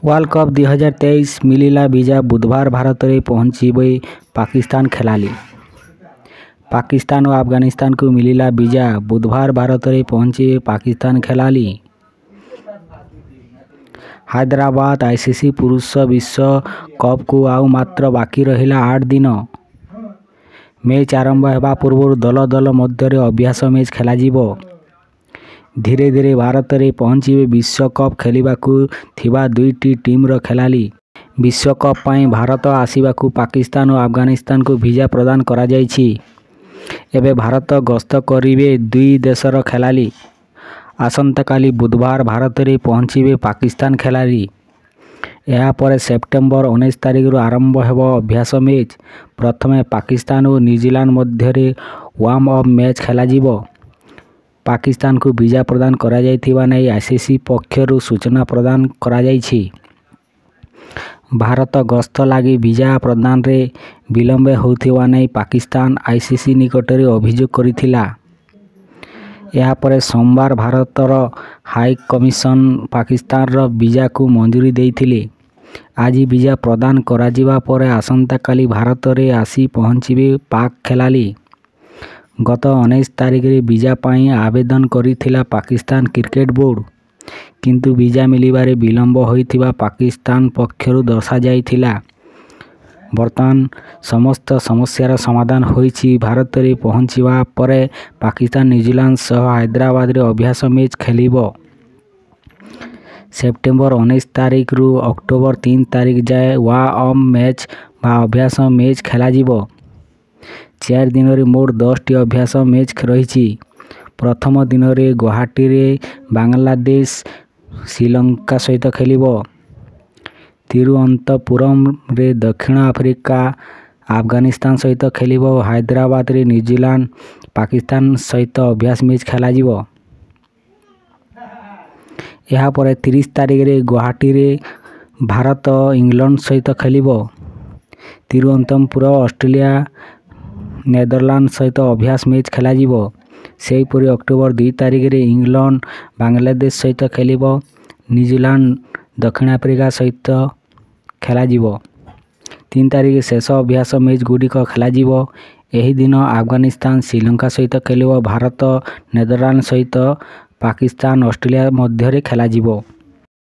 World cup 2023 मिलिला visa बुधवार भारत में पहुंचे पाकिस्तान खेलाड़ी। पाकिस्तान और अफगानिस्तान को मिलिला वीजा बुधवार भारत में पहुंचे पाकिस्तान खेलाड़ी। हैदराबाद आईसीसी पुरुष विश्व कप को आउ मात्र बाकी रहिला 8 दिन। मैच आरंभ होगा पूर्व दल दल मध्य अभ्यास मैच खेलाजिबो। धीरे धीरे भारत में पहुंचे विश्वकप खेलिबाकू थिबा दुईटी टीम्र खेलाड़ी। विश्वकप पाई भारत आसिबाकू पाकिस्तान और अफगानिस्तान को वीजा प्रदान करा जायछि। एबे भारत गस्त करिवे दुई देशर खेलाड़ी। आसंताकाली बुधवार भारत में पहुंचे पाकिस्तान खेलाड़ी। यापर सेप्टेम्बर 19 तारिख आरंभ होब अभ्यास मैच। प्रथमे पाकिस्तान और न्यूजीलैंड मध्य वार्म अप मैच खेलाजिबो। पाकिस्तान को वीजा प्रदान करा जायथिबा नै आईसीसी पक्षरु सूचना प्रदान करा जायछि। भारत गस्त लागि वीजा प्रदान रे विलंब होथिबा नै पाकिस्तान आईसीसी निकट रे अभियोग करिथिला। या पर सोमवार भारतर हाई कमिशन पाकिस्तान रो वीजा को मंजूरी देइथिले। आज वीजा प्रदान करा जिबा पर आसंता काली भारत रे आसी पहुंचिबे पाक खेलाड़ी। गत 19 तारिख रे वीजा पाई आवेदन करिथिला पाकिस्तान क्रिकेट बोर्ड, किंतु वीजा मिलिबारे विलंब होइथिबा पाकिस्तान पक्षरु दर्शा जाइथिला। वर्तमान समस्त समस्यार समाधान होइछि। भारत रे पहुंचिबा परे पाकिस्तान न्यूजीलैंड सह हैदराबाद रे अभ्यास मैच खेलिबो। सेप्टेम्बर 19 तारिख रु अक्टोबर 3 तारिख जाए वार्म मैच बा अभ्यास मैच खेलाजिबो। 4 दिन रे मोट 10टी अभ्यास मैच रही। प्रथम दिन रे गुवाहाटी रे बांग्लादेश श्रीलंका सहित खेलिबो। तिरुअनंतपुरम रे दक्षिण अफ्रीका अफगानिस्तान सहित खेलिबो। हैदराबाद रे न्यूजीलैंड पाकिस्तान सहित अभ्यास मैच खेलाजिबो। यहाँ पर 30 तारिख रे गुवाहाटी रे भारत इंग्लैंड सहित खेलिबो। तिरुअनंतपुरम ऑस्ट्रेलिया नेदरलैंड सहित अभ्यास मैच खेलाजिबो। सेहीपरि अक्टोबर 2 तारिख रे इंग्लैंड बांग्लादेश सहित खेलिबो। न्यूजीलैंड दक्षिण अफ्रीका सहित खेलाजिबो। 3 तारिख शेष अभ्यास मैच गुड़िक खेलाजिबो। एही दिन अफगानिस्तान श्रीलंका सहित खेलिबो। भारत नेदरलैंड सहित पाकिस्तान ऑस्ट्रेलिया मध्य खेलाजिबो।